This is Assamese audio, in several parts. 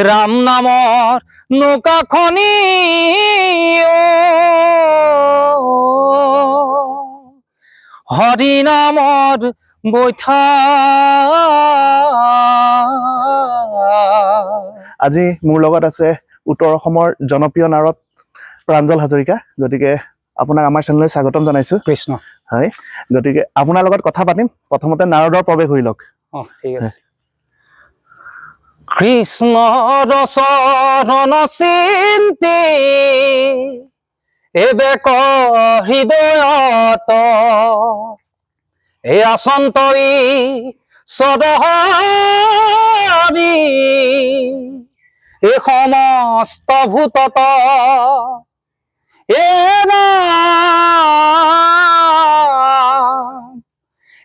ৰাম নামৰ নৌকাখনি হৰি নামৰ বৈঠা আজি মোৰ লগত আছে উত্তৰ অসমৰ জনপ্ৰিয় নাৰদ প্ৰাঞ্জল হাজৰিকা গতিকে আপোনাক আমাৰ চেনেললৈ স্বাগতম জনাইছো কৃষ্ণ হয় গতিকে আপোনাৰ লগত কথা পাতিম প্ৰথমতে নাৰদৰ প্ৰৱেশ হৈ লওক ঠিক আছে কৃষ্ণ চৰণ চিন্তি এবেক হৃদয়ত এই আসন্তই সদহৰি এই সমস্ত ভূতত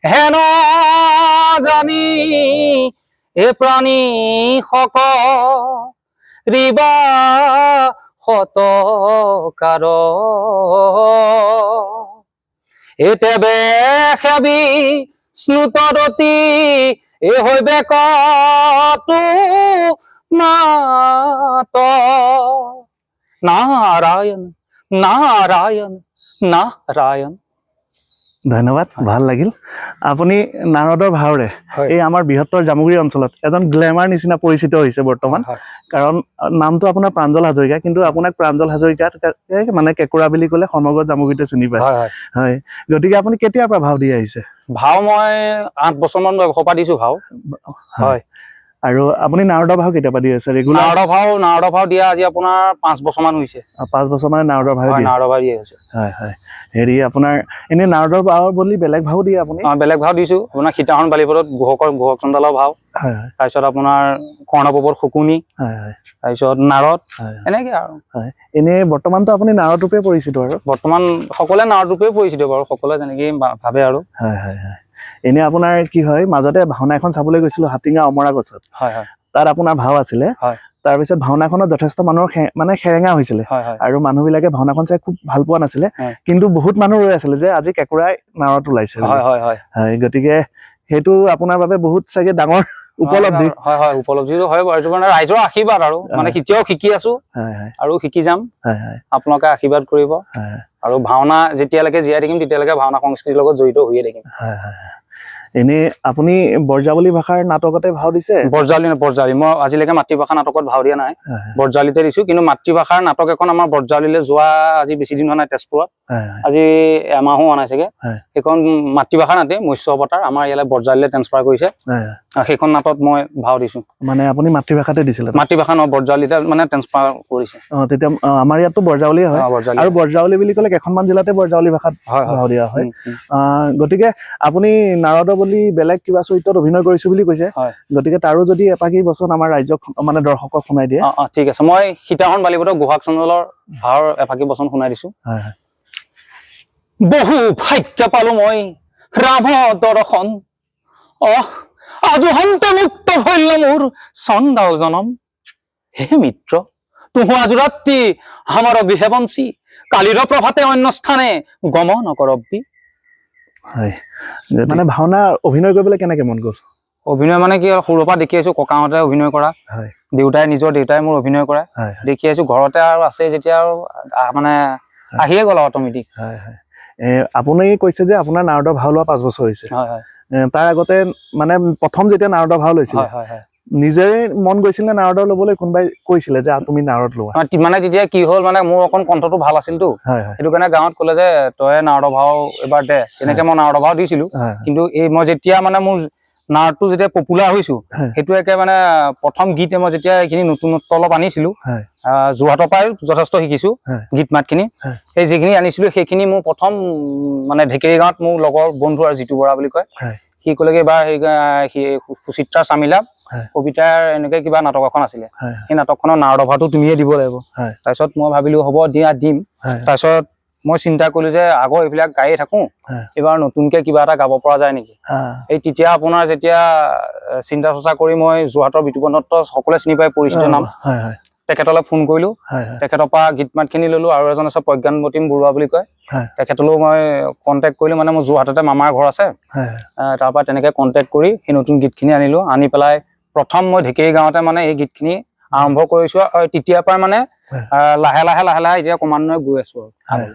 হেন জানি এ প্ৰাণী সক ৰিবা হতকাৰ এতেবে সেবি স্নুতৰতি এ হৈবে কতো মাত নাৰায়ণ নাৰায়ণ নাৰায়ণ ধন্যবাদ ভাল লাগিল আপুনি নাৰদৰ ভাওৰে এই আমাৰ বৃহত্তৰ জামুগুৰি অঞ্চলত এজন গ্লেমাৰ নিচিনা পৰিচিত হৈছে বৰ্তমান কাৰণ নামটো আপোনাৰ প্ৰাঞ্জল হাজৰিকা কিন্তু আপোনাক প্ৰাঞ্জল হাজৰিকা মানে কেঁকুৰা বুলি ক'লে সমগ্ৰ জামুগুৰিতে চিনি পায় হয় গতিকে আপুনি কেতিয়াৰ পৰা ভাও দি আহিছে ভাও মই 8 বছৰমান বয়সৰ পৰা দিছো ভাও হয় আৰু আপুনি নাৰদৰ ভাও কেতিয়া পৰা দি আছে ৰেগুলাৰ নাৰদৰ ভাও দিয়া আজি আপোনাৰ 5 বছৰমান হৈছে 5 বছৰ মানে নাৰদৰ ভাও দি আছে হয় হয় হেৰি আপোনাৰ এনে নাৰদৰ ভাও বুলি বেলেগ ভাও দিয়ে আপুনি বেলেগ ভাও দিছো আপোনাৰ সীতাহৰণ বালিপদত ঘোষক চন্দালৰ ভাও হয় হয় তাৰপিছত আপোনাৰ কৰ্ণপ্ৰৱৰ শকুনি হয় হয় তাৰপিছত নাৰদ এনেকে আৰু হয় এনে বৰ্তমানতো আপুনি নাৰদ ৰূপে পৰিচিত আৰু বৰ্তমান সকলোৱে নাৰদ ৰূপে পৰিচিত বাৰু সকলোৱে যেনেকে ভাবে আৰু হয় হয় হয় এনে আপোনাৰ কি হয় মাজতে ভাওনা এখন চাবলৈ গৈছিলো হাতিঙা অমৰা গছত হয় হয় তাত আপোনাৰ ভাও আছিলে হয় তাৰপিছত ভাওনাখনত যথেষ্ট মানুহৰ মানে খেৰেঙা হৈছিলে আৰু মানুহবিলাকে ভাওনাখন চাই খুব ভাল পোৱা নাছিলে কিন্তু বহুত মানুহ ৰৈ আছিলে যে আজি কেঁকুৰাই নাৰদ ওলাইছে হয় গতিকে সেইটো আপোনাৰ বাবে বহুত চাগে ডাঙৰ উপলব্ধি হয় হয় উপলব্ধিটো হয় বাৰু এইটো মানে ৰাইজৰ আশীৰ্বাদ আৰু মানে এতিয়াও শিকি আছো আৰু শিকি যাম আপোনালোকে আশীৰ্বাদ কৰিব আৰু ভাওনা যেতিয়ালৈকে জীয়াই থাকিম তেতিয়ালৈকে ভাওনা সংস্কৃতিৰ লগত জড়িত হৈয়ে থাকিম এনে আপুনি বৰজাৱলী ভাষাৰ নাটকতে ভাও দিছে বৰজাৱলী মই আজিলৈকে মাতৃভাষা নাটকত ভাও দিয়া নাই বৰজাৱলীতে দিছো কিন্তু মাতৃভাষাৰ নাটক এখন আমাৰ বৰজাৱলীলৈ যোৱা আজি বেছি দিন হোৱা নাই তেজপুৰত আজি এমাহো হোৱা নাই চাগে সেইখন মাতৃভাষা নাটে মৎস্য অৱতাৰ আমাৰ ইয়ালৈ বৰজাৱলীলৈ ট্ৰেন্সফাৰ কৰিছে সেইখন নাটত মই ভাও দিছো মানে আপুনি মাতৃভাষাতে দিছিলে মাতৃভাষা নহয় বৰজাৱলীতে মানে ট্ৰেন্সফাৰ কৰিছে তেতিয়া আমাৰ ইয়াতো বৰজাৱলী হয় আৰু বৰজাৱলী বুলি ক'লে কেইখনমান জিলাতে বৰজাৱলী ভাষাত ভাও দিয়া হয় গতিকে আপুনি নাৰদ বুলি বেলেগ কিবা চৰিত্ৰত অভিনয় কৰিছো বুলি কৈছে গতিকে তাৰো যদি এপাকি বচন আমাৰ ৰাজ্যক মানে দৰ্শকক শুনাই দিয়ে ঠিক আছে মই সীতাহৰণ বালিপদৰ ঘোষক চন্দালৰ ভাওৰ এপাকি বচন শুনাই দিছো বহু ভাগ্য পালো মই ৰাম দৰ্শন আজুহন্তে মুক্ত ভৈল মোৰ চন্দাও জনম হে মিত্ৰ তুহু আজু ৰাত্ৰি আমাৰ গৃহে বঞ্চি কালিৰ প্ৰভাতে অন্য স্থানে গমন কৰবি হয় মানে ভাওনা অভিনয় কৰিবলৈ কেনেকে মন গ'ল অভিনয় মানে কি সৰুৰ পৰা দেখি আছো ককাহঁতে অভিনয় কৰা নিজৰ দেউতাই মোৰ অভিনয় কৰা দেখি আছো ঘৰতে আৰু আছে যেতিয়া আৰু মানে আহিয়ে গ'ল অট'মেটিক আপুনি কৈছে যে আপোনাৰ নাৰদৰ ভাও লোৱা 5 বছৰ হৈছে তাৰ আগতে মানে প্ৰথম যেতিয়া নাৰদৰ ভাও লৈছিল নিজে মন গৈছিল নে নাৰদৰ ল'বলৈ কোনোবাই কৈছিলে যে তুমি নাৰদ লোৱা মানে তেতিয়া কি হ'ল মানে মোৰ অকণ কণ্ঠটো ভাল আছিলতো সেইটো কাৰণে গাঁৱত ক'লে যে তই নাৰদৰ ভাও এবাৰ দে তেনেকে মই নাৰদৰ ভাও দিছিলো কিন্তু এই মই যেতিয়া মানে মোৰ নাৰদটো যেতিয়া পপুলাৰ হৈছো সেইটো একে মানে প্ৰথম গীত মই যেতিয়া এইখিনি নতুনত্ব অলপ আনিছিলো যোৰহাটৰ পৰাই যথেষ্ট শিকিছো গীত মাতখিনি সেই যিখিনি আনিছিলো সেইখিনি মোৰ প্ৰথম মানে ঢেকেৰী গাঁৱত মোৰ লগৰ বন্ধু আৰু জিতু বৰা বুলি কয় সি ক'লেগে এবাৰ সুচিত্ৰা চামিলা কবিতাৰ এনেকে কিবা নাটক এখন আছিলে সেই নাটকখনৰ নাৰদৰ ভাওটো তুমিয়ে দিব লাগিব তাৰপিছত মই ভাবিলো হ'ব দিম তাৰপিছত মই চিন্তা কৰিলো যে আগৰ এইবিলাক গায়ে থাকো এবাৰ নতুনকে কিবা এটা গাব পৰা যায় নেকি এই তেতিয়া আপোনাৰ যেতিয়া চিন্তা চৰ্চা কৰি মই যোৰহাটৰ বিতুপন দত্ত সকলোৱে চিনি পাই পৰিচিত নাম তেখেতলৈ ফোন কৰিলো তেখেতৰ পৰা গীত মাতখিনি ললো আৰু এজন আছে প্ৰজ্ঞানমতিম বৰুৱা বুলি কয় তেখেতলৈও মই কণ্টেক্ট কৰিলো মানে মোৰ যোৰহাটতে মামাৰ ঘৰ আছে তাৰ পৰা তেনেকে কণ্টেক্ট কৰি সেই নতুন গীতখিনি আনিলো আনি পেলাই প্ৰথম মই ঢেকেৰী গাঁৱতে মানে এই গীতখিনি আৰম্ভ কৰিছো তেতিয়াৰ পৰা মানে লাহে লাহে এতিয়া ক্ৰমান্বয়ে গৈ আছো আৰু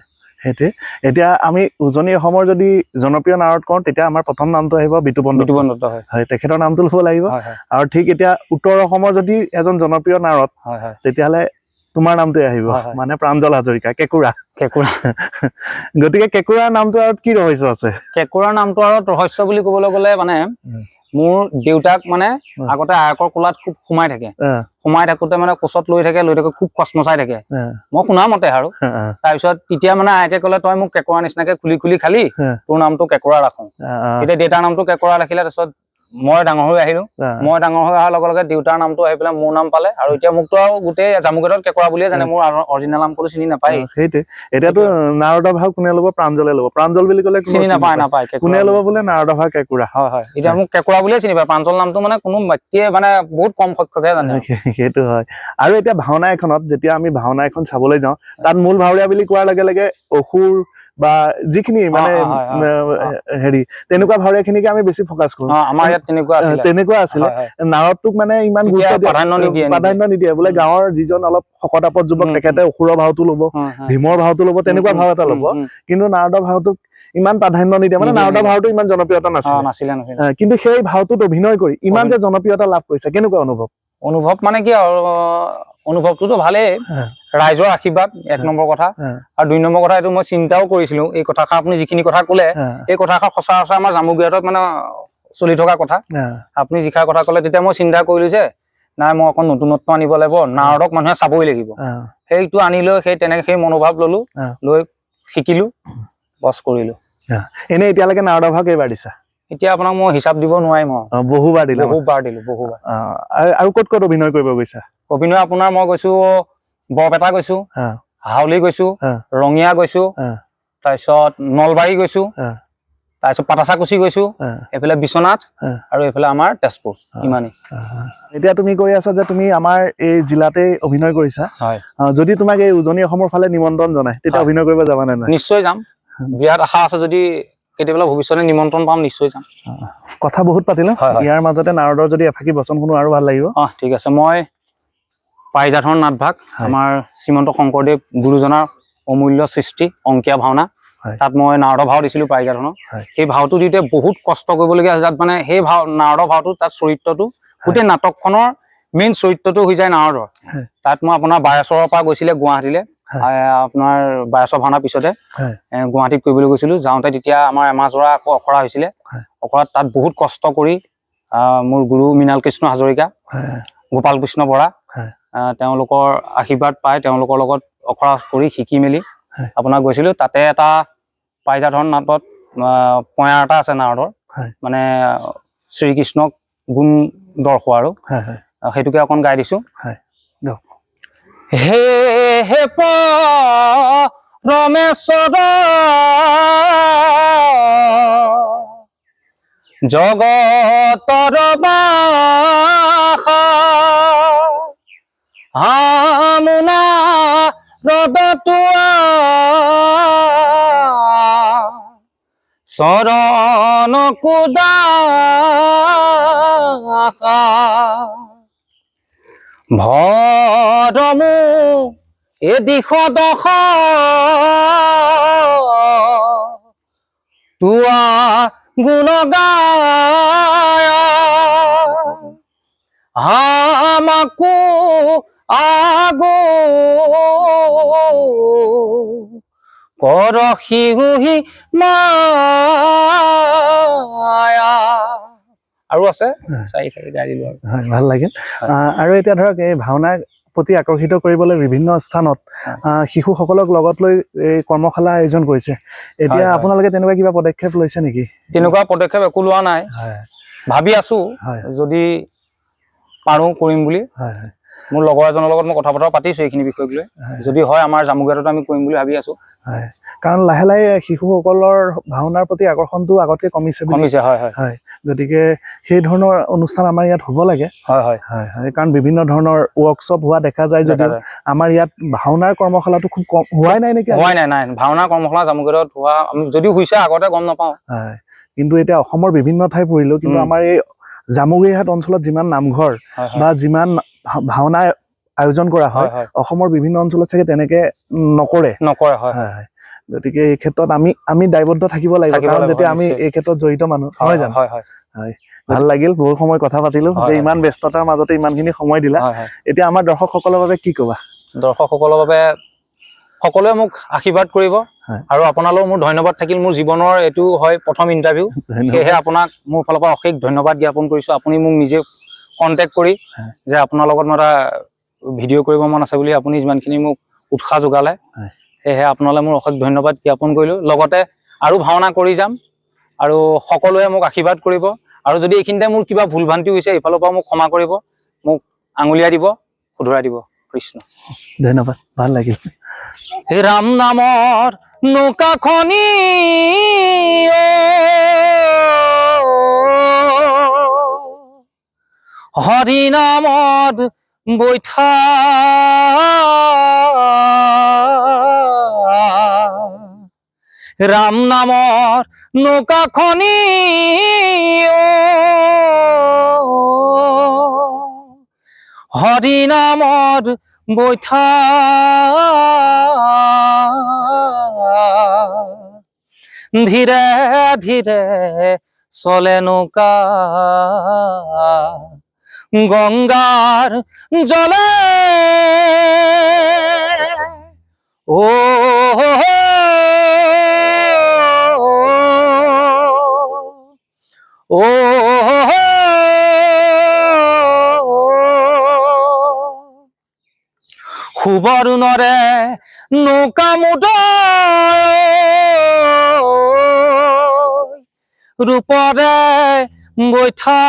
সেইটোৱে এতিয়া আমি উজনি অসমৰ যদি জনপ্ৰিয় নাৰদ কওঁ তেতিয়া আমাৰ প্ৰথম নামটো আহিব বিতুপন দত্ত হয় তেখেতৰ নামটো ল'ব লাগিব আৰু ঠিক এতিয়া উত্তৰ অসমৰ যদি এজন জনপ্ৰিয় নাৰদ তেতিয়াহ'লে তোমাৰ নামটোৱে আহিব মানে প্ৰাঞ্জল হাজৰিকা কেঁকুৰা গতিকে কেঁকুৰাৰ নামটো আৰু কি ৰহস্য আছে কেঁকুৰাৰ নামটো আৰু ৰহস্য বুলি ক'বলৈ গ'লে মানে মোৰ দেউতাক মানে আগতে আয়কৰ কোলাত খুব সোমাই থাকোতে মানে কোচত লৈ থাকে খুব কচমচাই থাকে মই শুনা মতে আৰু তাৰপিছত তেতিয়া মানে আইকে ক'লে তই মোক কেঁকুৰা নিচিনাকে খুলি খালি তোৰ নামটো কেঁকুৰা ৰাখো এতিয়া দেউতাৰ নামটো কেঁকুৰা ৰাখিলে তাৰপিছত মই ডাঙৰ হৈ আহিলো মই ডাঙৰ হৈ অহাৰ লগে লগে দেউতাৰ নামটো আহি পেলাই মোৰ নাম পালে আৰু এতিয়া মোকতো আৰু গোটেই জামুগেটত কেঁকুৰা বুলিয়ে জানে মোৰ অৰিজিনেল নাম ক'লো চিনি নাপায় সেইটোৱে এতিয়াতো নাৰদৰ ভাও কোনে ল'ব প্ৰাঞ্জলে ল'ব প্ৰাঞ্জল বুলি ক'লে চিনি নাপায় কোনে ল'ব বোলে নাৰদৰ ভাও কেঁকুৰা হয় এতিয়া মোক কেঁকুৰা বুলিয়ে চিনি পায় প্ৰাঞ্জল নামটো মানে কোনো ব্যক্তিয়ে মানে বহুত কম সংখ্যকে জানে সেইটো হয় আৰু এতিয়া ভাওনা এখনত যেতিয়া আমি ভাওনা এখন চাবলৈ যাওঁ তাত মূল ভাৱৰীয়া বুলি কোৱাৰ লগে লগে অসুৰ বা যিখিনি মানে হেৰি তেনেকুৱা ভাৱৰীয়া খিনিকে আমি বেছি ফকাচ কৰো আমাৰ ইয়াত তেনেকুৱা আছিলে নাৰদটোক মানে ইমান গুৰুত্ব প্ৰাধান্য নিদিয়ে বোলে গাঁৱৰ যিজন অলপ শকত আপত যুৱক তেখেতে অসুৰৰ ভাওটো ল'ব ভীমৰ ভাওটো ল'ব তেনেকুৱা ভাও এটা ল'ব কিন্তু নাৰদৰ ভাওটোক ইমান প্ৰাধান্য নিদিয়ে মানে নাৰদৰ ভাওটো ইমান জনপ্ৰিয়তা নাছিলে কিন্তু সেই ভাওটোত অভিনয় কৰি ইমান যে জনপ্ৰিয়তা লাভ কৰিছে কেনেকুৱা অনুভৱ মানে কি আৰু অনুভৱটোতো ভালেই ৰাইজৰ আশীৰ্বাদ 1 নম্বৰ কথা আৰু 2 নম্বৰ কথা এইটো মই চিন্তাও কৰিছিলো এই কথাষাৰ আপুনি যিখিনি কথা ক'লে এই কথাষাৰ সচৰাচৰ আমাৰ জামুগেটত মানে চলি থকা কথা আপুনি যিষাৰ কথা ক'লে তেতিয়া মই চিন্তা কৰিলো যে নাই মই অকণ নতুনত্ব আনিব লাগিব নাৰদক মানুহে চাবই লাগিব সেইটো আনি লৈ তেনেকে সেই মনোভাৱ ললো লৈ শিকিলো বস কৰিলো এনে এতিয়ালৈকে নাৰদৰ ভাও কেইবাৰ দিছা এতিয়া আপোনাক মই হিচাপ দিব নোৱাৰিম বহুবাৰ দিলো আৰু ক'ত অভিনয় কৰিব গৈছা অভিনয় আপোনাৰ মই গৈছো বৰপেটা গৈছো হাউলি গৈছো ৰঙিয়া গৈছো তাৰপিছত নলবাৰী গৈছো তাৰপিছত পাটাচাকুচি গৈছো এইফালে বিশ্বনাথ আৰু এইফালে আমাৰ তেজপুৰ ইমানেই এতিয়া তুমি কৈ আছা যে তুমি আমাৰ এই জিলাতে অভিনয় কৰিছা যদি তোমাক এই উজনি অসমৰ ফালে নিমন্ত্ৰণ জনায় তেতিয়া অভিনয় কৰিব যাবা নে নাই নিশ্চয় যাম বিৰাট আশা আছে যদি কেতিয়াবা ভৱিষ্যতে নিমন্ত্ৰণ পাম নিশ্চয় যাম কথা বহুত পাতিলো ইয়াৰ মাজতে নাৰদৰ যদি এফাকি বচন শুনো আৰু ভাল লাগিব ঠিক আছে মই পাৰিজাতৰ নাটভাগ আমাৰ শ্ৰীমন্ত শংকৰদেৱ গুৰুজনাৰ অমূল্য সৃষ্টি অংকীয়া ভাওনা তাত মই নাৰদৰ ভাও দিছিলো পাৰিজাতনৰ সেই ভাওটো দিওঁতে বহুত কষ্ট কৰিবলগীয়া হৈছে তাত মানে সেই নাৰদৰ ভাওটো তাত চৰিত্ৰটো গোটেই নাটকখনৰ মেইন চৰিত্ৰটো হৈ যায় নাৰদৰ তাত মই আপোনাৰ বাৰেশ্বৰৰ পৰা গৈছিলে গুৱাহাটীলৈ আপোনাৰ বাৰেশ্বৰ ভাওনাৰ পিছতে গুৱাহাটীত কৰিবলৈ গৈছিলো যাওঁতে তেতিয়া আমাৰ এমাহজোৰা আকৌ অখৰা হৈছিলে অখৰাত তাত বহুত কষ্ট কৰি মোৰ গুৰু মৃণাল কৃষ্ণ হাজৰিকা গোপাল কৃষ্ণ বৰা তেওঁলোকৰ আশীৰ্বাদ পাই তেওঁলোকৰ লগত অখৰা কৰি শিকি মেলি আপোনাৰ গৈছিলো তাতে এটা পাৰিজাতৰ নাটত পয়াৰ এটা আছে নাৰদৰ মানে শ্ৰীকৃষ্ণক গুণ দৰ্শোৱা আৰু সেইটোকে অকণ গাই দিছো হে পৰমেশ্বৰ জগতৰ বাসা হামুনা ৰদতুৱা চৰণ কুদাসা ভৰমু এ দিশ দশ তোৱা গুণ গায় আমাকো আগো কৰহিহি মায়া আৰু আছে গাই দিলো আৰু ভাল লাগিল আৰু এতিয়া ধৰক এই ভাওনাৰ প্ৰতি আকৰ্ষিত কৰিবলৈ বিভিন্ন স্থানত শিশুসকলক লগত লৈ এই কৰ্মশালা আয়োজন কৰিছে এতিয়া আপোনালোকে তেনেকুৱা কিবা পদক্ষেপ লৈছে নেকি তেনেকুৱা পদক্ষেপ একো লোৱা নাই ভাবি আছো যদি পাৰো কৰিম বুলি মোৰ লগৰ এজনৰ লগত মই কথা বতৰা পাতিছো এইখিনি বিষয়ক লৈ যদি হয় আমাৰ জামুগেটত আমি কৰিম বুলি ভাবি আছো কাৰণ লাহে লাহে শিশুসকলৰ ভাওনাৰ প্ৰতি আকৰ্ষণটো আগতকৈ কমিছে গতিকে সেই ধৰণৰ অনুষ্ঠান আমাৰ ইয়াত হ'ব লাগে কাৰণ বিভিন্ন ধৰণৰ ৱৰ্কশ্বপ হোৱা দেখা যায় যদিও আমাৰ ইয়াত ভাওনাৰ কৰ্মশালাটো খুব কম হোৱাই নাই নেকি নাই ভাওনাৰ কৰ্মশালা জামুগেটত হোৱা যদিও হৈছে আগতে গম নাপাওঁ কিন্তু এতিয়া অসমৰ বিভিন্ন ঠাই ফুৰিলো কিন্তু আমাৰ এই জামুগুৰিহাট অঞ্চলত যিমান নামঘৰ বা যিমান ভাওনা আয়োজন কৰা হয় অসমৰ বিভিন্ন অঞ্চলত চাগে তেনেকে নকৰে হয় গতিকে এই ক্ষেত্ৰত আমি দায়বদ্ধ থাকিব লাগিব কাৰণ যেতিয়া আমি এই ক্ষেত্ৰত জড়িত মানুহ হয় জানো হয় ভাল লাগিল বহুত সময় কথা পাতিলো যে ইমান ব্যস্ততাৰ মাজতে ইমানখিনি সময় দিলা এতিয়া আমাৰ দৰ্শকসকলৰ বাবে কি ক'বা দৰ্শকসকলৰ বাবে সকলোৱে মোক আশীৰ্বাদ কৰিব আৰু আপোনালোক মোৰ ধন্যবাদ থাকিল মোৰ জীৱনৰ এইটো হয় প্ৰথম ইণ্টাৰভিউ সেয়েহে আপোনাক মোৰ ফালৰ পৰা অশেষ ধন্যবাদ জ্ঞাপন কৰিছো আপুনি মোক নিজে কণ্টেক্ট কৰি যে আপোনাৰ লগত মই এটা ভিডিঅ' কৰিব মন আছে বুলি আপুনি যিমানখিনি মোক উৎসাহ যোগালে সেয়েহে আপোনালৈ মোৰ অশেষ ধন্যবাদ জ্ঞাপন কৰিলো লগতে আৰু ভাওনা কৰি যাম আৰু সকলোৱে মোক আশীৰ্বাদ কৰিব আৰু যদি এইখিনিতে মোৰ কিবা ভুল ভ্ৰান্তি হৈছে এইফালৰ পৰা মোক ক্ষমা কৰিব মোক আঙুলিয়াই দিব শুধৰাই দিব কৃষ্ণ ধন্যবাদ ভাল লাগিল ৰাম নামৰ নৌকাখনি হৰি নামত বৈঠা ৰাম নামৰ নৌকাখনি হৰি নামত বৈঠা ধীৰে ধীৰে চলে নৌকা গংগাৰ জলে ও সুবৰ্ণৰে নৌকা মুদৈ ৰূপৰে বৈঠা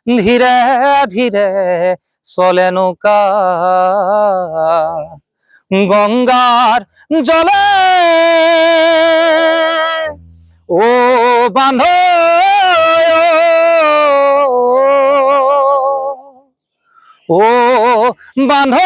ধীৰে ধীৰে চলে নৌকা গংগাৰ জলে ও বান্ধ ও বান্ধ